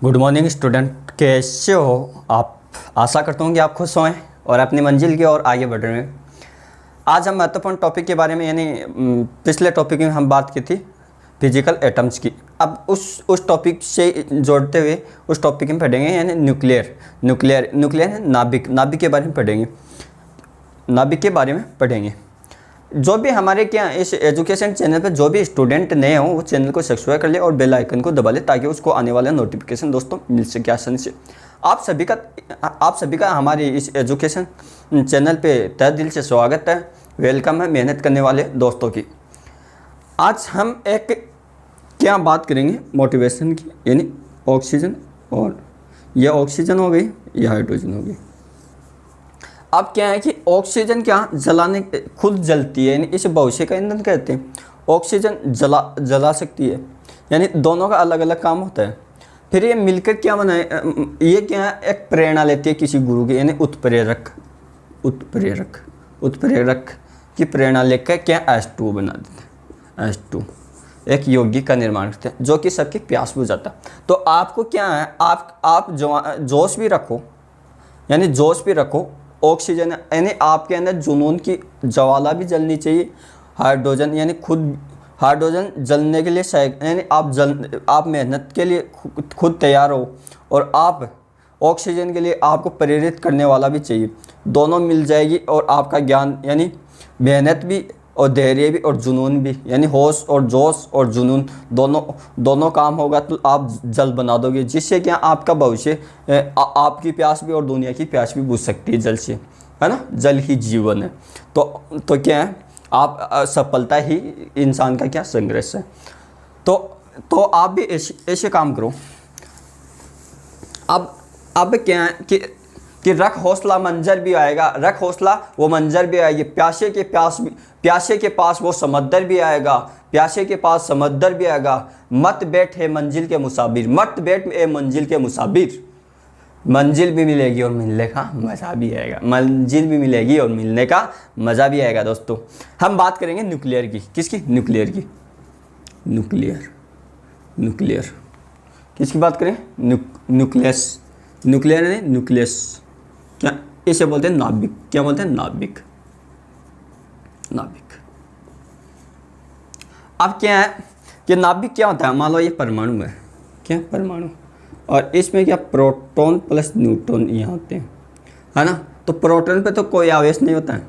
Good morning student, कैसे हो आप। आशा करता हूँ कि आप खुश हों और अपनी मंजिल की ओर आगे बढ़ रहे हैं। आज हम महत्वपूर्ण टॉपिक के बारे में यानी पिछले टॉपिक में हम बात की थी फिजिकल एटम्स की। अब उस टॉपिक से जोड़ते हुए उस टॉपिक में पढ़ेंगे यानी न्यूक्लियर नाभिक के बारे में पढ़ेंगे। नाभिक के बारे में पढ़ेंगे। जो भी हमारे क्या इस एजुकेशन चैनल पर जो भी स्टूडेंट नए हों वो चैनल को सब्सक्राइब कर ले और बेल आइकन को दबा ले ताकि उसको आने वाला नोटिफिकेशन दोस्तों मिल सके आसानी से। आप सभी का हमारे इस एजुकेशन चैनल पे तहे दिल से स्वागत है, वेलकम है मेहनत करने वाले दोस्तों की। आज हम एक क्या बात करेंगे मोटिवेशन की, यानी ऑक्सीजन, और यह ऑक्सीजन हो गई, यह हाइड्रोजन हो गई। अब क्या है कि ऑक्सीजन क्या जलाने खुद जलती है, यानी इसे भविष्य का ईंधन कहते हैं। ऑक्सीजन जला सकती है, यानी दोनों का अलग अलग काम होता है। फिर ये मिलकर क्या बनाए, ये क्या एक प्रेरणा लेती है किसी गुरु की, यानी उत्प्रेरक की प्रेरणा लेकर क्या H2 बना देते हैं। H2 एक यौगिक का निर्माण करते हैं जो कि सबकी प्यास बुझाता है। तो आपको क्या है, आप जोश भी रखो, यानी जोश भी रखो। ऑक्सीजन यानी आपके अंदर जुनून की ज्वाला भी जलनी चाहिए। हाइड्रोजन यानी खुद हाइड्रोजन जलने के लिए यानी आप मेहनत के लिए खुद तैयार हो, और आप ऑक्सीजन के लिए आपको प्रेरित करने वाला भी चाहिए। दोनों मिल जाएगी और आपका ज्ञान यानी मेहनत भी और धैर्य भी और जुनून भी, यानी होश और जोश और जुनून दोनों काम होगा तो आप जल बना दोगे, जिससे क्या आपका भविष्य आपकी प्यास भी और दुनिया की प्यास भी बुझ सकती है जल से, है ना। जल ही जीवन है। तो क्या है, आप सफलता ही इंसान का क्या संघर्ष है। तो आप भी ऐसे काम करो। अब क्या है कि रख हौसला मंजर भी आएगा, रख हौसला वो मंजर भी आएगी। प्यासे के पास वो समंदर भी आएगा, प्यासे के पास समंदर भी आएगा। मत बैठ है मंजिल के मुसाफिर, मत बैठ ए मंजिल के मुसाफिर। मंजिल भी मिलेगी और मिलने का मज़ा भी आएगा, मंजिल भी मिलेगी और मिलने का मज़ा भी आएगा। दोस्तों हम बात करेंगे न्यूक्लियर की। किसकी? न्यूक्लियर की। न्यूक्लियर किसकी बात करें? न्यूक्लियस। क्या इसे बोलते हैं? नाभिक। क्या बोलते हैं? नाभिक। अब क्या है कि नाभिक क्या होता है? मान लो ये परमाणु है, क्या परमाणु, और इसमें क्या प्रोटॉन प्लस न्यूट्रॉन यहाँ होते हैं, है ना। तो प्रोटॉन पे तो कोई आवेश नहीं होता है,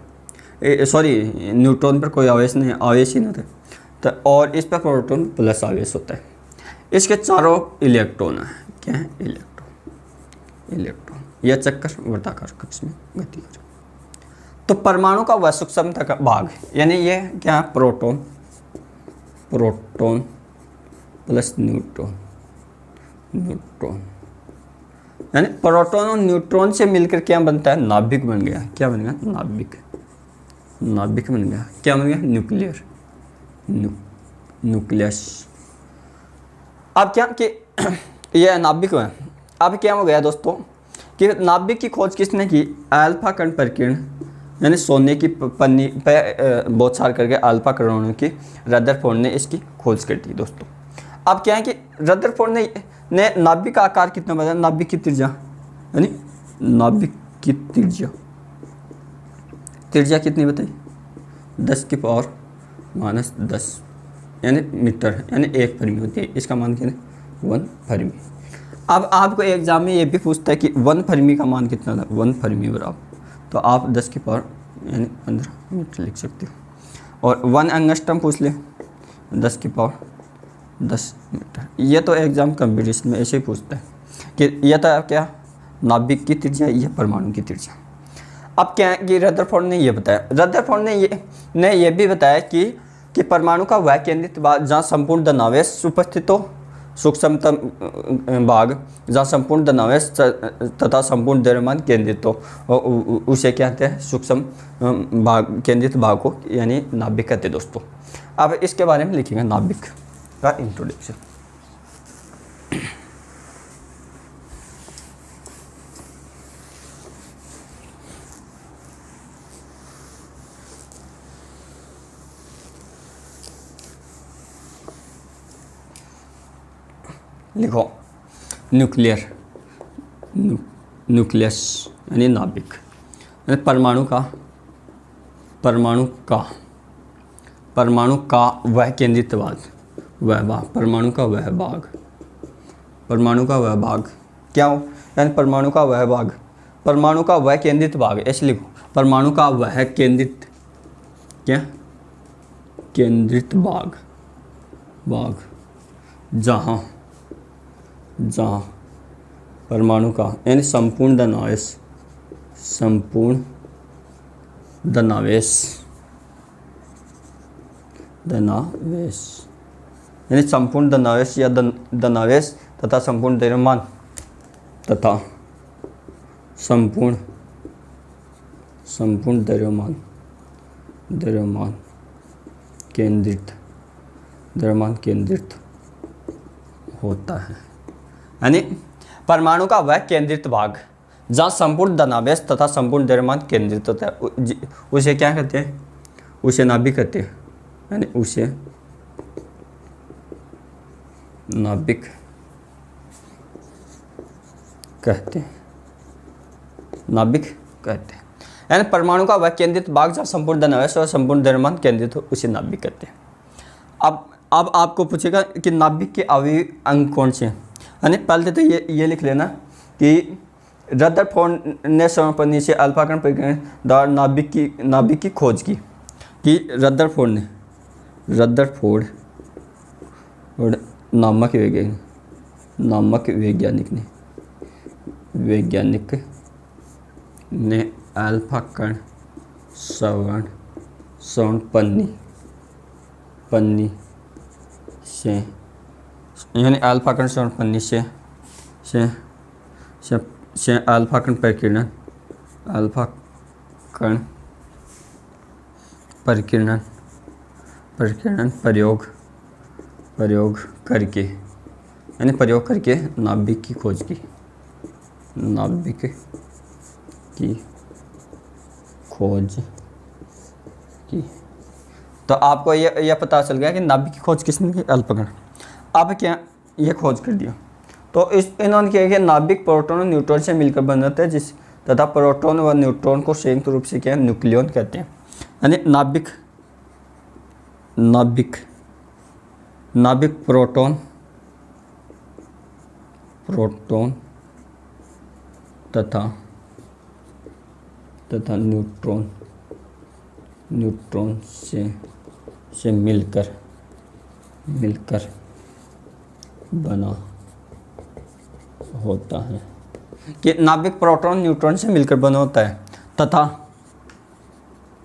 सॉरी न्यूट्रॉन पर कोई आवेश ही नहीं होता है। तो और इस पर प्रोटॉन प्लस आवेश होता है। इसके चारों इलेक्ट्रॉन है। क्या है? इलेक्ट्रॉन। यह चक्कर वर्ताकार कक्ष में गति कर। तो परमाणु का वह सूक्ष्मतम का भाग, यानी ये क्या? प्रोटॉन प्लस न्यूट्रॉन, यानी प्रोटॉन और न्यूट्रॉन से मिलकर क्या बनता है? नाभिक बन गया। क्या बन गया? नाभिक बन गया। क्या बन गया? न्यूक्लियस। अब क्या कि यह नाभिक है। अब क्या हो गया दोस्तों कि नाभिक की खोज किसने की? अल्फा कण प्रकीर्ण, यानी सोने की पन्नी पे बौछार करके अल्फा कणों की रदरफोर्ड ने इसकी खोज कर दी दोस्तों। अब क्या है कि रदरफोर्ड ने नाभिक का आकार कितना बताया? नाभिक की त्रिज्या, यानी नाभिक की त्रिज्या कितनी बताई? 10⁻⁻10, यानी मीटर, यानी 1 फर्मी होती है। इसका मान कितना? 1 फर्मी। अब आपको एग्जाम में ये भी पूछता है कि 1 फर्मी का मान कितना था? 1 फर्मी बराबर, तो आप 10 की पावर यानी 15 मीटर लिख सकते हो। और 1 एंगस्ट्रम पूछ ले, 10 की पावर 10 मीटर। ये तो एग्जाम कंपटीशन में ऐसे ही पूछता है कि यह था क्या? नाभिक की त्रिज्या, यह परमाणु की त्रिज्या। अब क्या है कि रदरफोर्ड ने ये बताया, रदरफोर्ड ने ये भी बताया कि परमाणु का वह केंद्रित भाग जहाँ संपूर्ण धनावेश उपस्थित हो, सूक्ष्मतम भाग जहाँ संपूर्ण धनावेश तथा संपूर्ण द्रव्यमान केंद्रित हो, उसे क्या कहते हैं? सूक्ष्म भाग, केंद्रित भाग को यानी नाभिक कहते हैं दोस्तों। अब इसके बारे में लिखेंगे नाभिक का इंट्रोडक्शन। लिखो न्यूक्लियर, न्यूक्लियस यानी नाभिक। यानी परमाणु का वह केंद्रित भाग, परमाणु का वह भाग क्या हो, यानी परमाणु का वह केंद्रित भाग, ऐसे लिखो, परमाणु का वह केंद्रित भाग जहाँ परमाणु का यानी संपूर्ण धनावेश यानी संपूर्ण धनावेश या धनावेश तथा संपूर्ण द्रव्यमान तथा संपूर्ण द्रव्यमान केंद्रित होता है। यानी परमाणु का वह केंद्रित भाग जहाँ संपूर्ण धनावेश तथा संपूर्ण द्रव्यमान केंद्रित होता है, उसे क्या कहते हैं? उसे नाभिक कहते हैं। यानी उसे नाभिक कहते हैं, यानी परमाणु का वह केंद्रित भाग जहाँ संपूर्ण धनावेश और संपूर्ण द्रव्यमान केंद्रित हो, उसे नाभिक कहते हैं। अब आपको पूछेगा कि नाभिक के अवयवी अंग कौन से हैं। यानी पहले तो ये लिख लेना कि रदरफोर्ड ने सर्वप्रथम से अल्फा कण परिक्रमण द्वारा नाभिक की खोज की, कि रदरफोर्ड नामक वैज्ञानिक ने अल्फा कण श्रवण पन्नी से, यानी अल्फा कण श्रवण पन्नी से अल्फा कण परिकिरण प्रयोग करके नाभिक की खोज की। तो आपको यह पता चल गया कि नाभिक की खोज किसने की? अल्फा कण। अब क्या ये खोज कर दिया, तो इन्होंने क्या किया, नाभिक प्रोटॉन और न्यूट्रॉन से मिलकर बनता है, तथा प्रोटॉन व न्यूट्रॉन को संयुक्त रूप से क्या है? न्यूक्लियन कहते हैं। यानी नाभिक प्रोटॉन तथा न्यूट्रॉन से मिलकर बना होता है, कि नाभिक प्रोटॉन न्यूट्रॉन से मिलकर बना होता है, तथा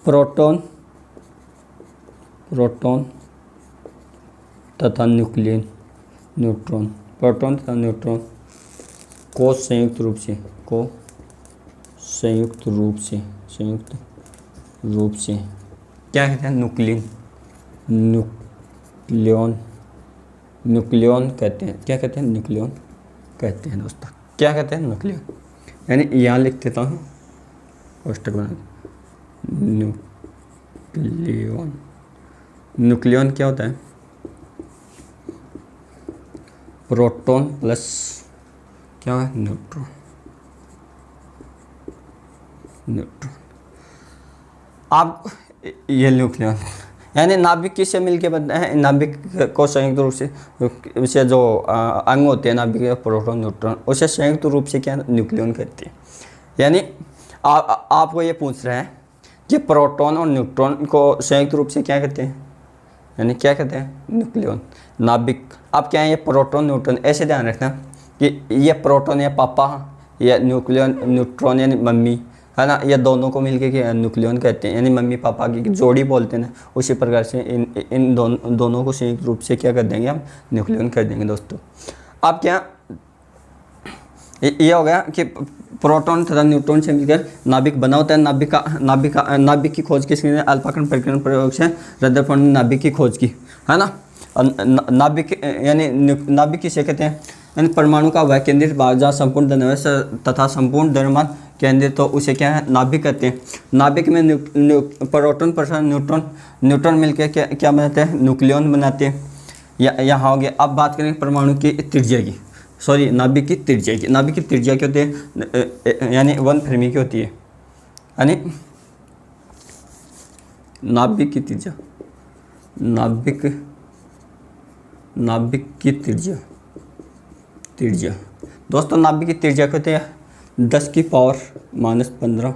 प्रोटॉन तथा न्यूट्रॉन को संयुक्त रूप से क्या कहते हैं? न्यूक्लियन कहते हैं। क्या कहते हैं? न्यूक्लियन कहते हैं दोस्तों। क्या कहते हैं? न्यूक्लियन। यानी यहाँ लिख देता हूँ, कोष्टक बना, न्यूक्लियन क्या होता है? प्रोटॉन प्लस क्या है? न्यूट्रॉन। आप ये न्यूक्लियन यानी नाभिक किससे मिलके बनता है? नाभिक को संयुक्त रूप से जो अंग होते हैं नाभिक के, प्रोटॉन न्यूट्रॉन, उसे संयुक्त रूप से क्या न्यूक्लियन कहते हैं। यानी आपको ये पूछ रहे हैं कि प्रोटॉन और न्यूट्रॉन को संयुक्त रूप से क्या कहते हैं? यानी क्या कहते हैं? न्यूक्लियन। नाभिक अब क्या है? ये प्रोटॉन न्यूट्रॉन, ऐसे ध्यान रखना कि ये प्रोटॉन या पापा, या न्यूट्रॉन यानी मम्मी, है ना, ये दोनों को मिलके क्या न्यूक्लियन कहते हैं। यानी मम्मी पापा की जोड़ी बोलते हैं ना, उसी प्रकार से इन दोनों को संयुक्त रूप से क्या कर देंगे? हम न्यूक्लियन कर देंगे दोस्तों। अब क्या ये हो गया कि प्रोटॉन तथा न्यूट्रॉन से मिलकर नाभिक बना होता है। नाभिक की खोज किसने? अल्फा कण परिक्रमण प्रयोग से रदरफोर्ड ने नाभिक की खोज की, है ना। नाभिक यानी नाभिक किसे कहते हैं? यानी परमाणु का वह केंद्रित भाग जहाँ संपूर्ण धनावेश तथा संपूर्ण द्रव्यमान केंद्रित, तो उसे क्या है? नाभिक कहते हैं। नाभिक में प्रोटॉन प्लस न्यूट्रॉन मिलकर क्या बनाते हैं? न्यूक्लियन बनाते हैं। यहाँ हो गया। अब बात करें परमाणु की त्रिज्या की। सॉरी नाभिक की त्रिज्या की, नाभिक की त्रिज्या क्या होती है, यानी 1 फर्मी की होती है, यानी नाभिक की त्रिज्या, नाभिक की त्रिज्या, दोस्तों नाभिक की त्रिज्या क्या होती है 10 की पावर -15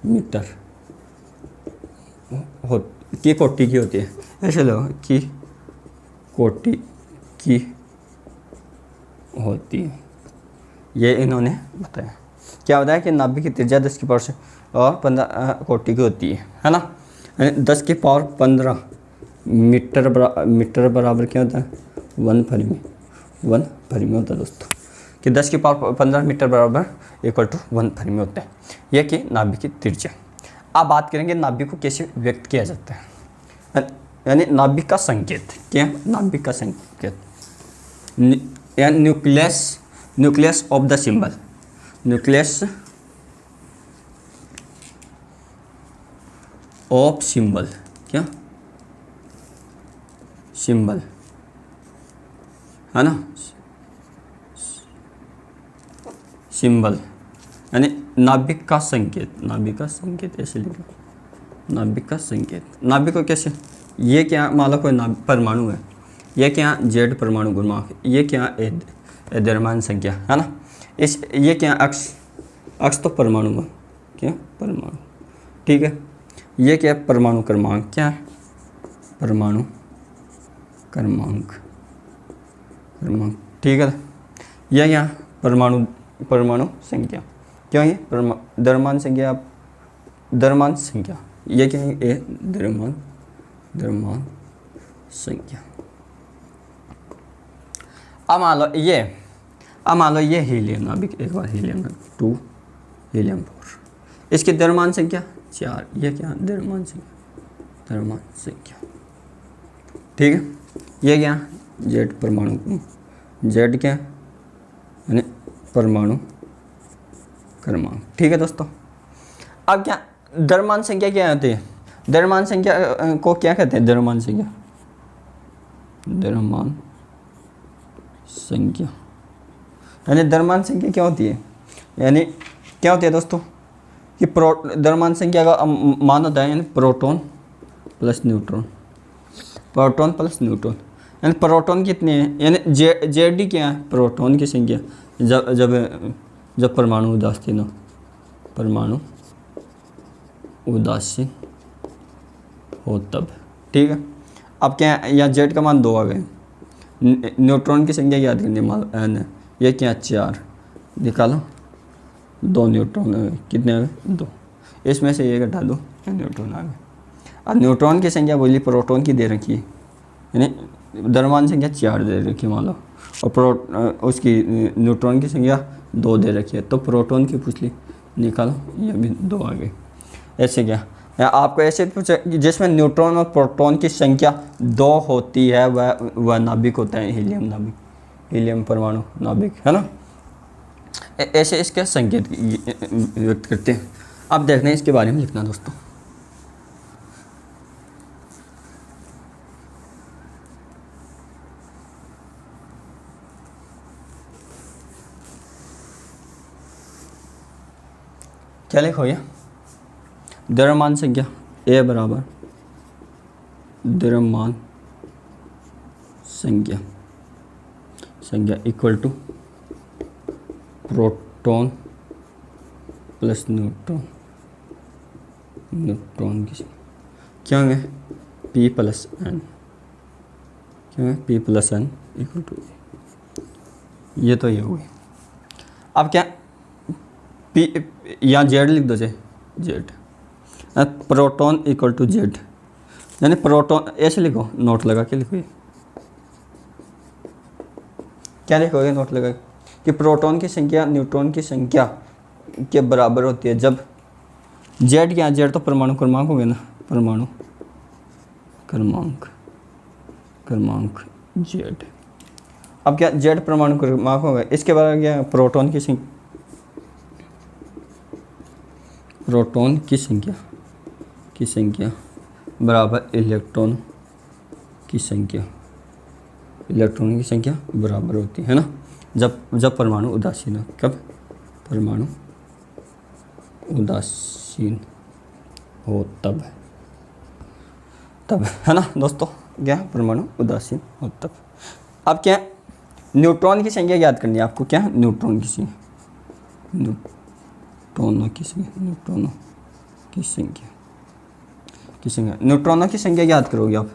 मीटर की कोटि की होती है, ऐसे लो कि कोटि की होती है, ये इन्होंने बताया। क्या बताया कि नाभिक की त्रिज्या 10 की पावर से और 15 कोटि की होती है ना। 10 की पावर 15 मीटर बराबर क्या होता है 1 फर्मी, 1 फर्मी होता है दोस्तों, कि 10 की पावर 15 मीटर बराबर इक्वल टू 1 फर्मी होता है, यह कि नाभिक की त्रिज्या। अब बात करेंगे नाभिक को कैसे व्यक्त किया जाता है, यानी नाभिक का संकेत क्या है, नाभिक का संकेत यानी nucleus of the symbol, nucleus of symbol, क्या सिंबल है ना, सिंबल यानी नाभिक का संकेत, नाभिक का संकेत ऐसे लिखो, नाभिक का संकेत। नाभिक को कैसे, ये क्या मान लो कोई परमाणु है, ये क्या जेड परमाणु गुणमाक, ये क्या द्रव्यमान संख्या है ना, इस ये क्या अक्ष तो परमाणु है, क्या परमाणु, ठीक है, ये क्या परमाणु क्रमांक, क्या है परमाणु क्रमांक, ठीक है, यह क्या परमाणु संख्या, क्या ये द्रव्यमान संख्या, ये क्या है द्रव्यमान संख्या। अब मान लो ये हीलियम, नाभिक एक बार हीलियम 2, हीलियम 4, इसकी द्रव्यमान संख्या 4, ये क्या द्रव्यमान संख्या, ठीक है, ये क्या जेड परमाणु, जेड क्या यानी परमाणु क्रमांक, ठीक है दोस्तों। अब क्या द्रव्यमान संख्या क्या होती है, द्रव्यमान संख्या को क्या कहते हैं, द्रव्यमान संख्या यानी द्रव्यमान संख्या क्या होती है, यानी क्या होती है दोस्तों कि द्रव्यमान संख्या का मान होता है यानी प्रोटॉन प्लस न्यूट्रॉन, यानी प्रोटॉन कितने हैं, यानी जेड डी क्या है प्रोटॉन की संख्या, जब परमाणु उदासीन हो, परमाणु उदासीन हो तब, ठीक है। अब क्या है, यहाँ जेड का मान 2 आ गए, न्यूट्रॉन की संख्या याद करनी मान एन है, ये क्या 4 निकालो, 2 न्यूट्रॉन कितने आ गए 2, इसमें से ये घटा दो न्यूट्रॉन आ गए। अब न्यूट्रॉन की संख्या बोली प्रोटॉन की दे रखी है, यानी द्रव्यमान संख्या 4 दे रखी है मान लो, और उसकी न्यूट्रॉन की संख्या 2 दे रखी है, तो प्रोटॉन की पूछ ली, निकालो ये भी 2 आ गई। ऐसे क्या या आपको ऐसे पूछा कि जिसमें न्यूट्रॉन और प्रोटॉन की संख्या 2 होती है वह नाभिक होता है, हीलियम नाभिक, हीलियम परमाणु नाभिक, है ना। ऐसे इसके संकेत व्यक्त करते हैं। अब देखना है इसके बारे में लिखना दोस्तों। क्या लिखो ये द्रव्यमान संख्या ए बराबर द्रव्यमान संख्या equal to proton plus neutron की संख्या क्या है पी प्लस एन, क्या है P plus N equal to, ये तो ये हो गई। अब क्या पी यहाँ जेड लिख दो, Z proton equal to Z, यानी प्रोटॉन ऐसे लिखो, नोट लगा के लिखो, क्या लिखोगे नोट लगा कि प्रोटॉन की संख्या न्यूट्रॉन की संख्या के बराबर होती है जब जेड, क्या जेड तो परमाणु क्रमांक हो गया ना, परमाणु क्रमांक जेड। अब क्या जेड परमाणु क्रमांक हो गया, इसके बराबर क्या प्रोटॉन की संख्या बराबर इलेक्ट्रॉन की संख्या इलेक्ट्रॉनों की संख्या बराबर होती है ना, जब परमाणु उदासीन हो। कब परमाणु उदासीन हो तब है ना दोस्तों, क्या परमाणु उदासीन हो तब। अब क्या न्यूट्रॉन की संख्या याद करनी है आपको। क्या न्यूट्रॉन की संख्या, न्यूट्रॉनों की संख्या याद करोगे आप,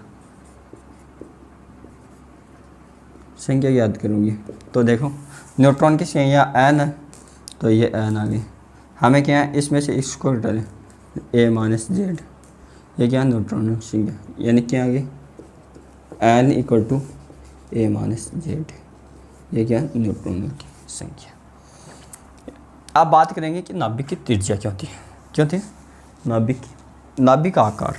संख्या याद करोगे तो देखो न्यूट्रॉन की संख्या n है, तो ये n आ गई। हमें क्या है इसमें से इसको हटाएं, a माइनस जेड, ये क्या है न्यूट्रॉन की संख्या, यानी क्या आ गई n equal to a minus Z, ये क्या है न्यूट्रॉनों की संख्या। अब बात करेंगे कि नाभिक की त्रिज्या क्या होती है। क्या होती है नाभिक का आकार।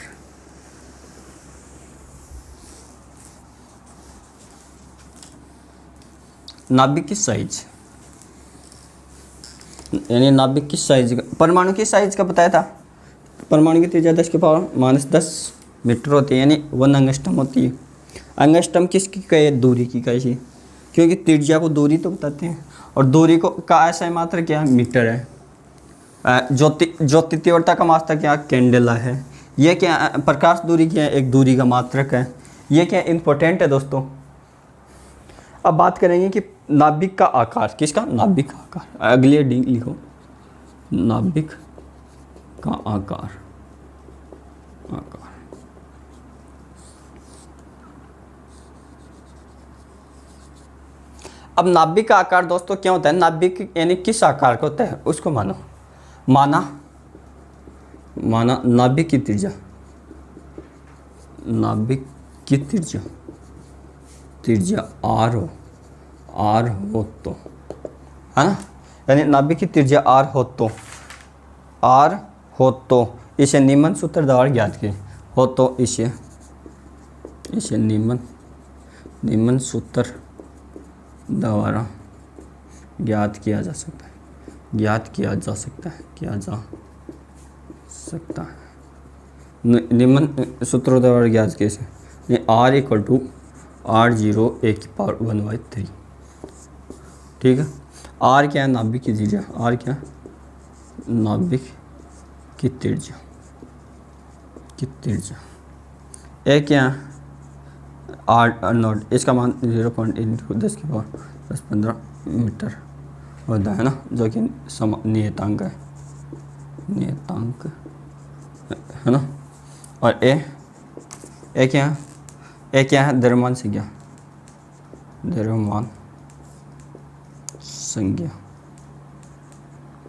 नाभिक की साइज, यानी नाभिक की साइज, परमाणु की साइज का बताया था। परमाणु की त्रिज्या 10 की पावर माइनस 10 मीटर होती है, यानी 1 एंगस्ट्रम होती है। एंगस्ट्रम किसकी कहे, दूरी की कहे, क्योंकि त्रिज्या को दूरी तो बताते हैं, और दूरी को का ऐसा मात्रा क्या है, मीटर है। ज्योति तीव्रता का मात्रक क्या, कैंडेला है। ये क्या, प्रकाश दूरी क्या है, एक दूरी का मात्रक है। ये क्या इंपॉर्टेंट है दोस्तों। अब बात करेंगे कि नाभिक का आकार, किसका, नाभिक का आकार। अगले डी लिखो, नाभिक का आकार। अब नाभिक का आकार दोस्तों क्या होता है, नाभिक यानी किस आकार का होता है उसको माना नाभिक की त्रिज्या, नाभिक की त्रिज्या आर हो तो, है ना, यानी नाभिक की त्रिज्या आर हो तो इसे निम्न सूत्र द्वारा ज्ञात किए हो, तो इसे निम्न सूत्र द्वारा ज्ञात किया जा सकता है। निम्न सूत्रों द्वारा ज्ञात कैसे, R equal to R0 a की पावर 1/3। ठीक है, आर क्या है, नाभिक की त्रिज्या, आर क्या, नाभिक की त्रिज्या ए क्या, आर नॉट, इसका मान 0.8 10 की पावर 10-15 मीटर होता है ना, जो कि नियतांक है ना। और ए क्या है, द्रव्यमान संख्या,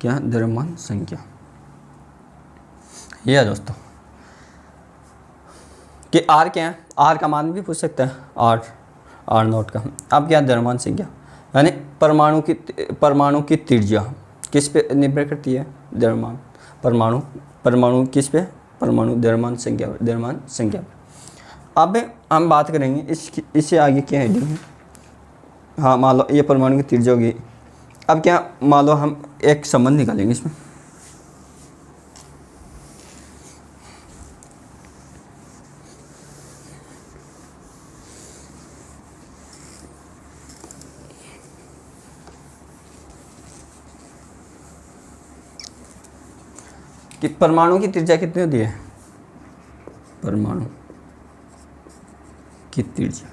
क्या, द्रव्यमान संख्या। यह है दोस्तों कि आर क्या है, आर का मान भी पूछ सकता है, आर नॉट का। अब क्या, द्रव्यमान संख्या, यानी परमाणु की त्रिज्या किस पे निर्भर करती है, द्रव्यमान। परमाणु किस पे, परमाणु द्रव्यमान संख्या। अब हम बात करेंगे इससे आगे क्या हेडिंग है। हाँ, मान लो ये परमाणु की त्रिज्या होगी। अब क्या, मान लो हम एक संबंध निकालेंगे इसमें, कि परमाणु की त्रिज्या कितनी होती है, परमाणु की त्रिज्या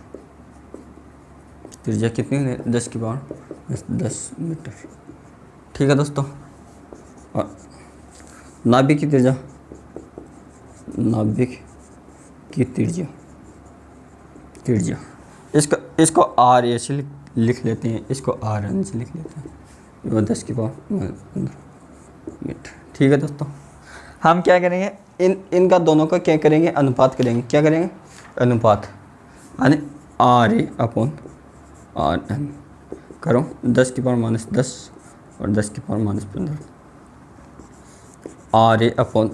कितनी है, 10 की पावर 10 मीटर। ठीक है दोस्तों, और नाभिक की त्रिज्या इसको आर ए से लिख लेते हैं, इसको आर एन से लिख लेते हैं, वो 10 की पावर 15 मीटर। ठीक है दोस्तों, हम क्या करेंगे, इनका दोनों का क्या करेंगे, अनुपात करेंगे। क्या करेंगे, अनुपात, यानी R A upon R N करो, 10 की पावर -10 और 10 की power -15, R A upon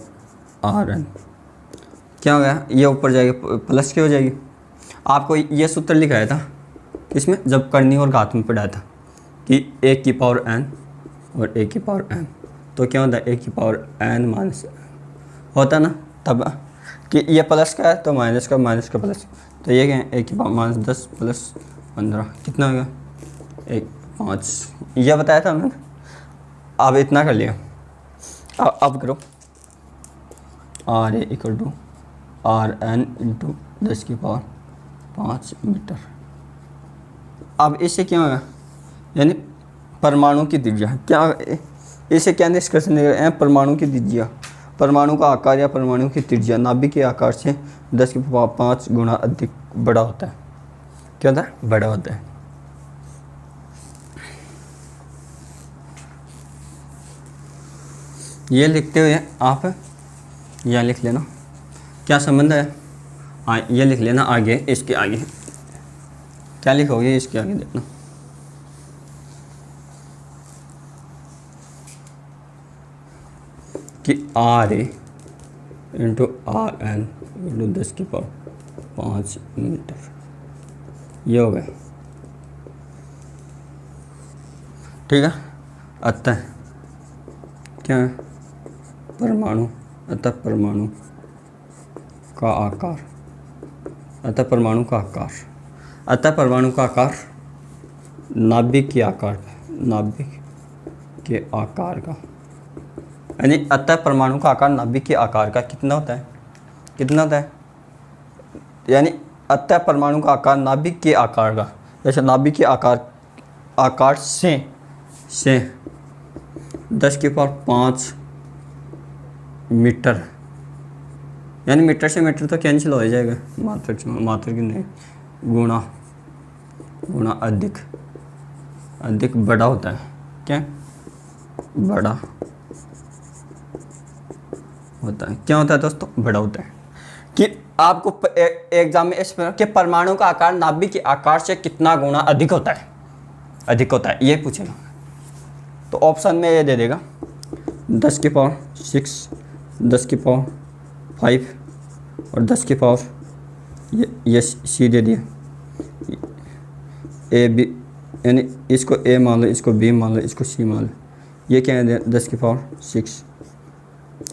R N. क्या हो गया, ये ऊपर जाएगी प्लस की हो जाएगी। आपको ये सूत्र लिखाया था इसमें, जब करनी और घात में पढ़ाया था कि 1 की पावर n और 1 की पावर m, तो क्या होता है, 1 की पावर n माइनस होता ना, तब कि ये प्लस का है तो माइनस का प्लस, तो ये क्या है, 1 की पावर -10 प्लस 15 कितना हो गया 1 5, यह बताया था मैंने। अब इतना कर लिया। अब करो R A equal to R N into 10⁵ metre. अब इससे क्या होगा, यानी परमाणु की त्रिज्या क्या, इसे क्या निष्कर्ष निकल हैं, परमाणु की त्रिज्या, परमाणु का आकार या परमाणु की त्रिज्या नाभिक के आकार से 10⁵ गुना अधिक बड़ा होता है। क्या होता है, बड़ा होता है। ये लिखते हुए आप यहाँ लिख लेना क्या संबंध है, ये लिख लेना आगे, इसके आगे क्या लिखोगे, इसके आगे देखना कि R A into R N into 10⁵ metre, ये हो गया। ठीक है, अतः क्या है, परमाणु, अतः परमाणु का आकार, अतः परमाणु का आकार, अतः परमाणु का आकार नाभिक के आकार का, नाभिक के आकार का, यानी अतः परमाणु का आकार नाभिक के आकार का कितना होता है, कितना होता है, यानी अतः परमाणु का आकार नाभिक के आकार का, जैसे नाभिक के आकार से 10⁵ मीटर, यानी मीटर से मीटर तो कैंसिल हो जाएगा, मात्र की नहीं, गुणा अधिक बड़ा होता है। क्या बड़ा होता है, क्या होता है दोस्तों, बड़ा होता है। कि आपको एग्जाम में इस कि परमाणु का आकार नाभिक के आकार से कितना गुना अधिक होता है, ये पूछेगा। तो ऑप्शन में ये दे देगा 10⁵, 10⁵ और 10⁵, ये सी दे दिया, ए बी, यानी इसको ए मान लो, इसको बी मान लो, इसको सी मान लो, ये क्या है 10⁵,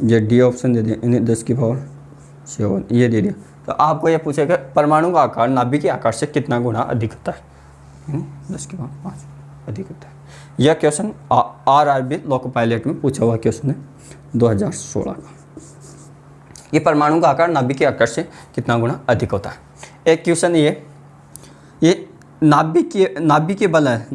ये डी ऑप्शन दे दिया, यानी 10⁵, ये दे दिया। तो आपको ये पूछेगा परमाणु का आकार नाभिक के आकार से कितना गुना अधिक होता है, 10⁵ अधिक होता है। यह क्वेश्चन RRB लोको पायलट में पूछा हुआ क्वेश्चन है 2016 का, कि परमाणु का आकार नाभिक के आकार से कितना गुना अधिक होता है। एक क्वेश्चन ये नाभिकीय बल है,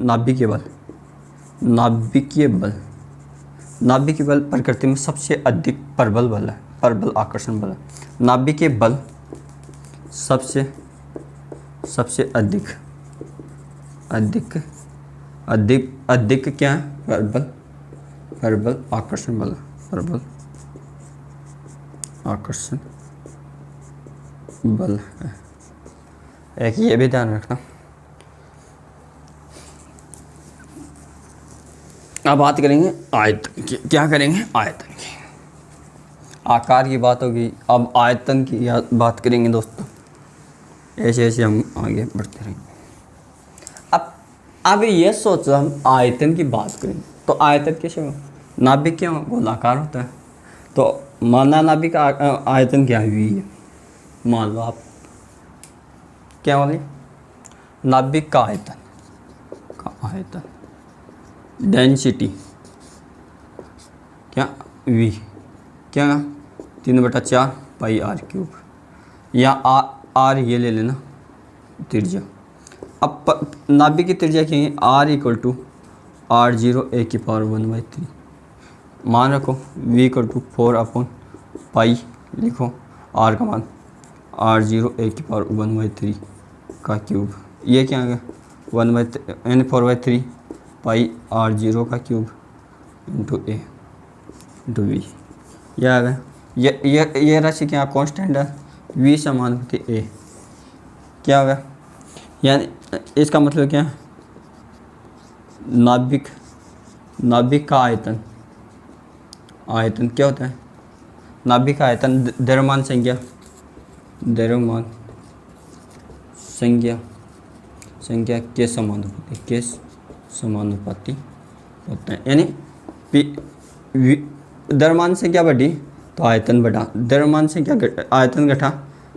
नाभिकीय बल प्रकृति में सबसे अधिक प्रबल बल है, प्रबल आकर्षण बल है। नाभिकीय बल सबसे अधिक क्या है, प्रबल आकर्षण बल, प्रबल आकर्षण बल है। एक ये भी ध्यान रखना। अब बात करेंगे आयतन की, क्या करेंगे, आयतन की। आकार की बात होगी, अब आयतन की बात करेंगे दोस्तों। ऐसे ऐसे हम आगे बढ़ते रहेंगे। अब ये सोचो हम आयतन की बात करें तो आयतन कैसे हो, नाभिक क्या गोलाकार होता है, तो माना नाभिक का आयतन क्या हुई है, मान लो आप क्या बोले, नाभिक का आयतन डेंसिटी क्या V, क्या 3/4 पाई r³, या r ये ले लेना त्रिज्या। अब नाभिक की त्रिज्या क्या है, r = r0 a⁴ मान रखो, v = 4/पाई लिखो, r का मान r0 a⁴ का क्यूब, ये क्या आ गया 1/3 4/3 पाई r0 का cube into a into v, यह आ गया। ये राशि क्या कांस्टेंट है, v समान होती a, क्या हो गया, यानी इसका मतलब क्या है, नाभिक का आयतन क्या होता है, नाभिक का आयतन द्रव्यमान संख्या के समानुपाती होता है। यानी द्रव्यमान संख्या बढ़ी तो आयतन बढ़ा, द्रव्यमान संख्या आयतन घटा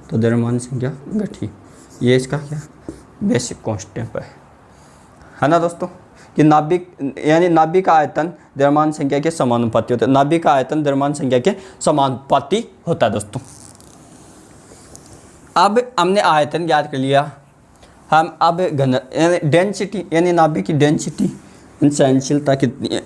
तो द्रव्यमान संख्या घटी। ये इसका क्या बेसिक कांस्टेंट पर, है ना दोस्तों। कि नाभिक यानी नाभिक का आयतन द्रव्यमान संख्या के समानुपाती होता है। नाभिक का आयतन द्रव्यमान संख्या के समानुपाती होता है दोस्तों। अब हमने आयतन ज्ञात कर लिया, हम अब घन यानी डेंसिटी यानी नाभिक की डेंसिटी सहनशीलता कितनी है।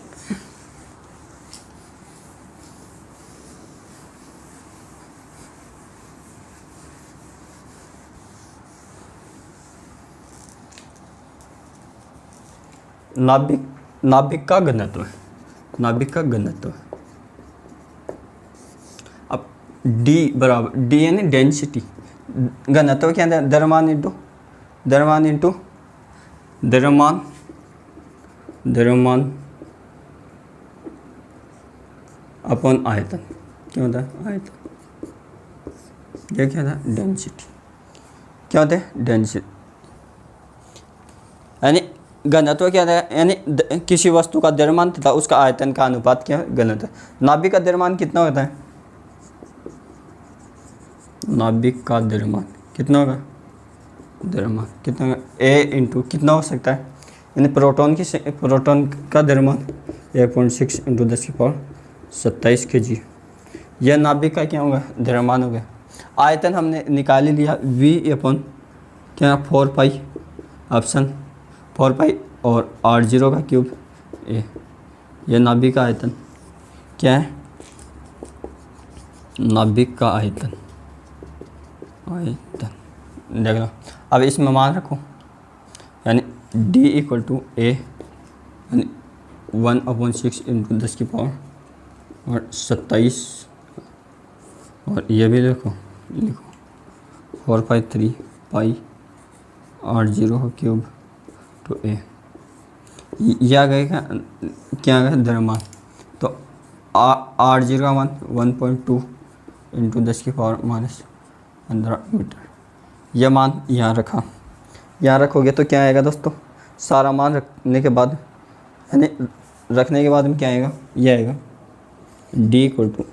नाभिक का घनत्व, नाभिक का घनत्व। अब D बराबर, D यानी डेंसिटी, घनत्व क्या है, द्रव्यमान इंटू द्रव्यमान अपॉन आयतन। क्या होता है, आयतन। ये क्या था, डेंसिटी। क्या होता है, डेंसिटी। यानी घनत्व क्या है, यानी किसी वस्तु का द्रव्यमान तथा उसका आयतन का अनुपात क्या है, घनत्व। नाभिक का द्रव्यमान कितना होता है, नाभिक का द्रव्यमान कितना होगा, द्रव्यमान कितना होगा, A इंटू कितना हो सकता है, यानी प्रोटॉन का द्रव्यमान 1.6 इंटू 10⁻27 kg। यह नाभिक का क्या होगा, द्रव्यमान हो गया। आयतन हमने निकाल ही लिया, V अपॉन क्या 4 पाई, ऑप्शन 4 पाई और R0 का क्यूब A। यह नाभिक का आयतन क्या है, नाभिक का आयतन देख लो। अब इसमें मान रखो, यानी D इक्वल टू A यानी 1/6 इंटू 10⁻27 और ये भी लिखो 4/3 पाई R0 का क्यूब टू A। यह आ गया क्या आ गया, द्रव्यमान। तो R0 का मान 1.2 इंटू 10⁻15 मीटर। यह मान यहाँ रखा, यहाँ रखोगे तो क्या आएगा दोस्तों, सारा मान रखने के बाद यानी रखने के बाद में क्या आएगा, यह आएगा D इक्वल टू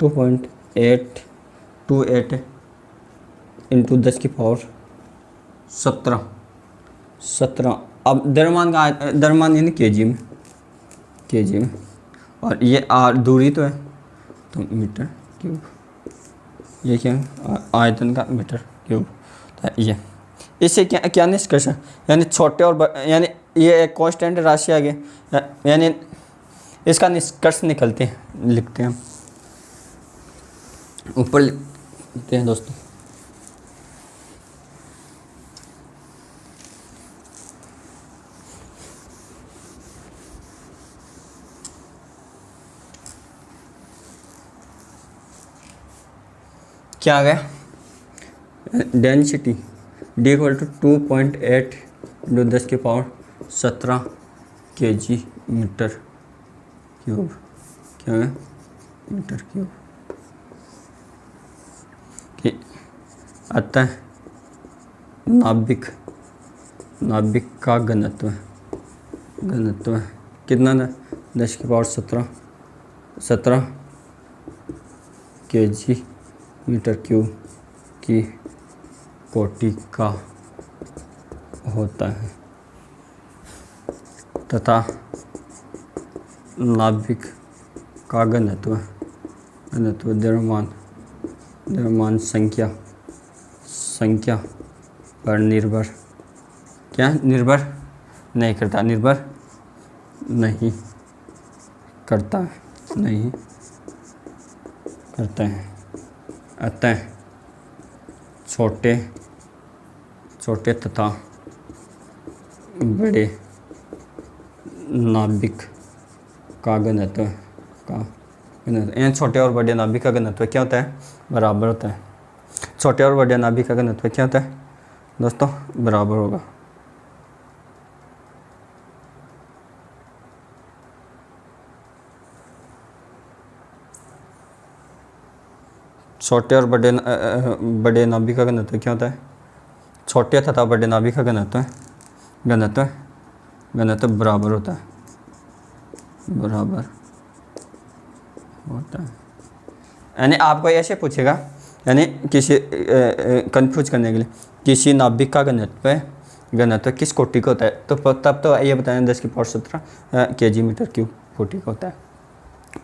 2.828 इंटू 10⁻17। अब द्रव्यमान यानी केजी में, और ये दूरी तो है तो मीटर क्यूब। ये क्या है, आयतन का मीटर क्यूब। तो ये इससे क्या निष्कर्ष है, यानी छोटे और यानी ये एक कांस्टेंट राशि आ गई, यानी इसका निष्कर्ष लिखते हैं ऊपर लिखते हैं दोस्तों। क्या आ गया, density D equal to 2.8 into 10⁻17 kg metre cube. क्या है, मीटर क्यूब। अतः नाभिक का घनत्व कितना था, 10⁻17 kg मीटर क्यूब की कोटि का होता है तथा नाभिक का घनत्व द्रव्यमान संख्या पर निर्भर नहीं करता है। अतः छोटे तथा बड़े नाभिक का घनत्व यानी छोटे और बड़े नाभिक का घनत्व क्या होता है, बराबर होता है। छोटे और बड़े नाभिक का घनत्व क्या होता है दोस्तों, बराबर होगा। छोटे और बड़े नाभिक का घनत्व क्या होता है, छोटे तथा बड़े नाभिक का घनत्व बराबर होता है। यानी आपको ऐसे पूछेगा यानी किसी कंफ्यूज करने के लिए, किसी नाभिक का घनत्व किस कोटि का होता है, तो तब तो ये बताएं 10⁻17 kg/m³ कोटि का होता है।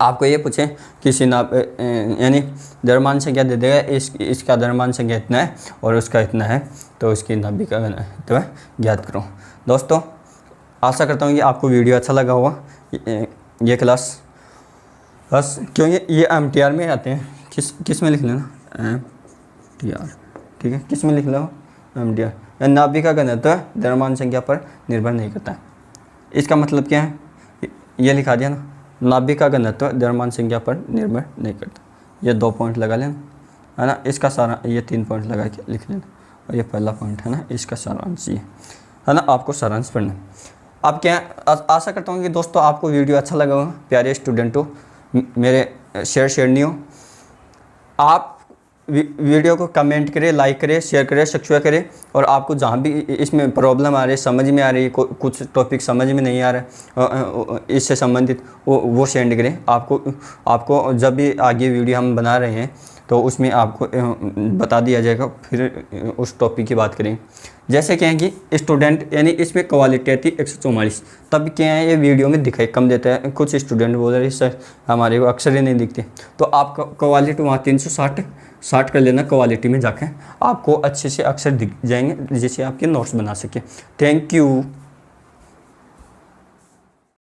आपको ये पूछें किसी यानी द्रव्यमान संख्या दे देगा, इसका द्रव्यमान संख्या इतना है और उसका इतना है, तो उसकी नाभिक का घनत्व ज्ञात करो। दोस्तों आशा करता हूँ कि आपको वीडियो अच्छा लगा होगा। ये क्लास बस क्योंकि ये MTR में आते हैं, किस में लिख लेना MTR, ठीक है, किस में लिख लो MTR। नाभिक का घनत्व द्रव्यमान संख्या पर निर्भर नहीं करता है। इसका मतलब क्या है, ये लिखा दिया ना, नाभिक का घनत्व द्रव्यमान संख्या पर निर्भर नहीं करता। ये 2 पॉइंट लगा लेना, है ना। इसका सारा ये 3 पॉइंट लगा के लिख लेना, और ये पहला पॉइंट है ना, इसका सारांश ये है ना, आपको सारांश पढ़ना। अब क्या आशा करता हूँ कि दोस्तों आपको वीडियो अच्छा लगा होगा। प्यारे स्टूडेंटों, मेरे शेयर नहीं हो, आप वीडियो को कमेंट करें, लाइक करें, शेयर करें, सब्सक्राइब करें, और आपको जहाँ भी इसमें प्रॉब्लम आ रही है, समझ में आ रही है, कुछ टॉपिक समझ में नहीं आ रहा है इससे संबंधित, वो सेंड करें। आपको जब भी आगे वीडियो हम बना रहे हैं तो उसमें आपको बता दिया जाएगा, फिर उस टॉपिक की बात करें। जैसे क्या है कि स्टूडेंट यानी इसमें क्वालिटी आती 144, तब क्या है ये वीडियो में दिखाई कम देता है। कुछ स्टूडेंट बोल रहे हैं सर हमारे को अक्सर ही नहीं दिखते, तो आप क्वालिटी वहाँ 360 कर लेना, क्वालिटी में जाकर आपको अच्छे से अक्षर दिख जाएंगे जिससे आपके नोट्स बना सके। Thank you.